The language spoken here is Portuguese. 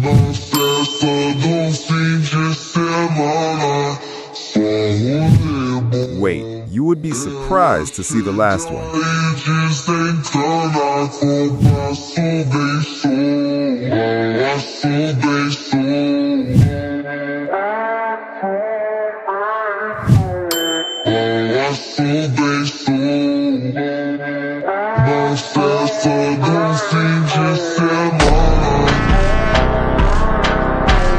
na festa do fim de semana. Só rolê bom. Wait, you would be surprised to see the last one. E desentana com passo bem som. Passo bem som. Passo bem som. Na festa do fim de semana.